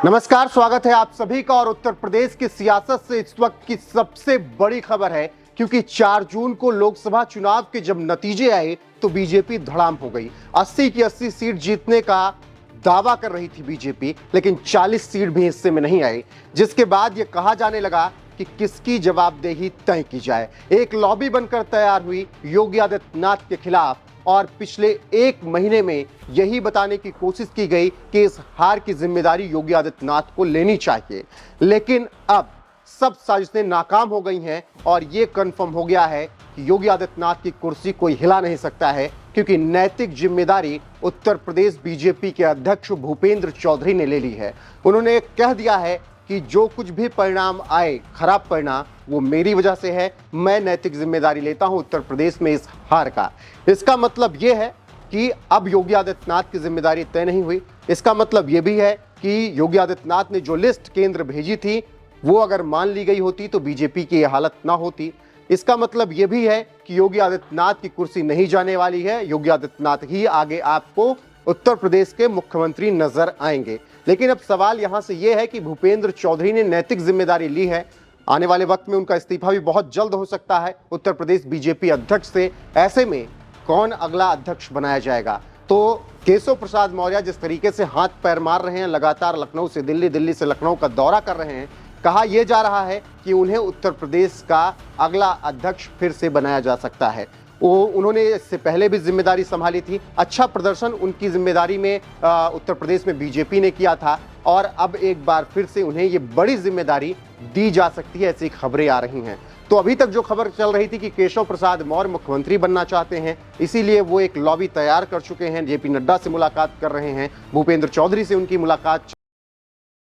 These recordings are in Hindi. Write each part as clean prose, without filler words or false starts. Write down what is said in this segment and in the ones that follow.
नमस्कार, स्वागत है आप सभी का। और उत्तर प्रदेश की सियासत से इस वक्त की सबसे बड़ी खबर है, क्योंकि 4 जून को लोकसभा चुनाव के जब नतीजे आए तो बीजेपी धड़ाम हो गई। 80 की 80 सीट जीतने का दावा कर रही थी बीजेपी, लेकिन 40 सीट भी हिस्से में नहीं आई, जिसके बाद यह कहा जाने लगा कि किसकी जवाबदेही तय की जाए। एक लॉबी बनकर तैयार हुई योगी आदित्यनाथ के खिलाफ, और पिछले 1 महीने में यही बताने की कोशिश की गई कि इस हार की जिम्मेदारी योगी आदित्यनाथ को लेनी चाहिए। लेकिन अब सब साजिशें नाकाम हो गई हैं और यह कंफर्म हो गया है कि योगी आदित्यनाथ की कुर्सी कोई हिला नहीं सकता है, क्योंकि नैतिक जिम्मेदारी उत्तर प्रदेश बीजेपी के अध्यक्ष भूपेंद्र चौधरी ने ले ली है। उन्होंने कह दिया है कि जो कुछ भी परिणाम आए, खराब परिणाम, वो मेरी वजह से है। मैं नैतिक जिम्मेदारी लेता हूं उत्तर प्रदेश में इस हार का। इसका मतलब यह है कि अब योगी आदित्यनाथ की जिम्मेदारी तय नहीं हुई। इसका मतलब यह भी है कि योगी आदित्यनाथ ने जो लिस्ट केंद्र भेजी थी वो अगर मान ली गई होती तो बीजेपी की यह हालत ना होती। इसका मतलब यह भी है कि योगी आदित्यनाथ की कुर्सी नहीं जाने वाली है। योगी आदित्यनाथ ही आगे आपको उत्तर प्रदेश के मुख्यमंत्री नजर आएंगे। लेकिन अब सवाल यहां से यह है कि भूपेंद्र चौधरी ने नैतिक जिम्मेदारी ली है। आने वाले वक्त में उनका इस्तीफा भी बहुत जल्द हो सकता है उत्तर प्रदेश बीजेपी अध्यक्ष से। ऐसे में कौन अगला अध्यक्ष बनाया जाएगा? तो केशव प्रसाद मौर्य जिस तरीके से हाथ पैर मार रहे हैं, लगातार लखनऊ से दिल्ली, दिल्ली से लखनऊ का दौरा कर रहे हैं, कहा यह जा रहा है कि उन्हें उत्तर प्रदेश का अगला अध्यक्ष फिर से बनाया जा सकता है। उन्होंने इससे पहले भी जिम्मेदारी संभाली थी। अच्छा प्रदर्शन उनकी जिम्मेदारी में उत्तर प्रदेश में बीजेपी ने किया था, और अब एक बार फिर से उन्हें ये बड़ी जिम्मेदारी दी जा सकती है, ऐसी खबरें आ रही हैं। तो अभी तक जो खबर चल रही थी कि केशव प्रसाद मौर्य मुख्यमंत्री बनना चाहते हैं, इसीलिए वो एक लॉबी तैयार कर चुके हैं, जेपी नड्डा से मुलाकात कर रहे हैं, भूपेंद्र चौधरी से उनकी मुलाकात।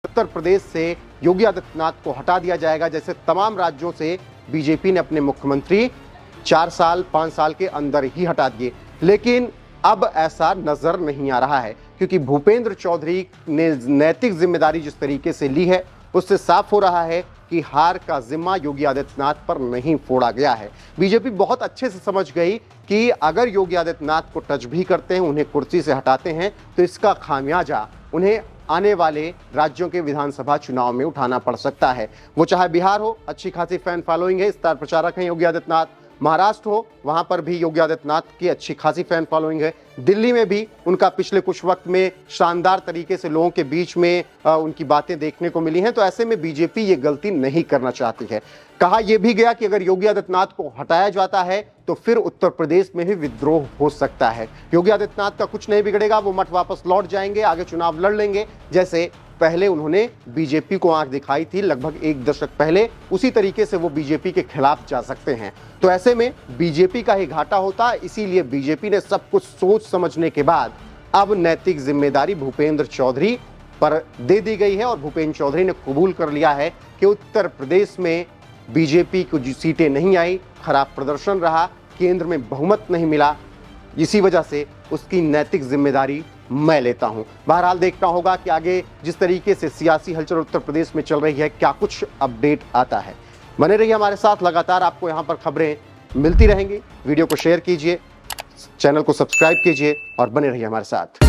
उत्तर प्रदेश से योगी आदित्यनाथ को हटा दिया जाएगा, जैसे तमाम राज्यों से बीजेपी ने अपने मुख्यमंत्री 4 साल 5 साल के अंदर ही हटा दिए। लेकिन अब ऐसा नजर नहीं आ रहा है, क्योंकि भूपेंद्र चौधरी ने नैतिक जिम्मेदारी जिस तरीके से ली है, उससे साफ हो रहा है कि हार का जिम्मा योगी आदित्यनाथ पर नहीं फोड़ा गया है। बीजेपी बहुत अच्छे से समझ गई कि अगर योगी आदित्यनाथ को टच भी करते हैं, उन्हें कुर्सी से हटाते हैं, तो इसका खामियाजा उन्हें आने वाले राज्यों के विधानसभा चुनाव में उठाना पड़ सकता है। वो चाहे बिहार हो, अच्छी खासी फैन फॉलोइंग है, स्टार प्रचारक हैं योगी आदित्यनाथ। महाराष्ट्र हो, वहां पर भी योगी आदित्यनाथ की अच्छी खासी फैन फॉलोइंग है। दिल्ली में भी उनका पिछले कुछ वक्त में शानदार तरीके से लोगों के बीच में उनकी बातें देखने को मिली हैं। तो ऐसे में बीजेपी ये गलती नहीं करना चाहती है। कहा यह भी गया कि अगर योगी आदित्यनाथ को हटाया जाता है तो फिर उत्तर प्रदेश में भी विद्रोह हो सकता है। योगी आदित्यनाथ का कुछ नहीं बिगड़ेगा, वो मठ वापस लौट जाएंगे, आगे चुनाव लड़ लेंगे, जैसे पहले उन्होंने बीजेपी को आंख दिखाई थी लगभग 1 दशक पहले। उसी तरीके से वो बीजेपी के खिलाफ जा सकते हैं। तो ऐसे में बीजेपी का ही घाटा होता है। इसीलिए बीजेपी ने सब कुछ सोच समझने के बाद अब नैतिक जिम्मेदारी भूपेंद्र चौधरी पर दे दी गई है, और भूपेंद्र चौधरी ने कबूल कर लिया है कि उत्तर प्रदेश में बीजेपी को जो सीटें नहीं आई, खराब प्रदर्शन रहा, केंद्र में बहुमत नहीं मिला, इसी वजह से उसकी नैतिक जिम्मेदारी मैं लेता हूं। बहरहाल देखना होगा कि आगे जिस तरीके से सियासी हलचल उत्तर प्रदेश में चल रही है, क्या कुछ अपडेट आता है। बने रहिए हमारे साथ, लगातार आपको यहां पर खबरें मिलती रहेंगी। वीडियो को शेयर कीजिए, चैनल को सब्सक्राइब कीजिए और बने रहिए हमारे साथ।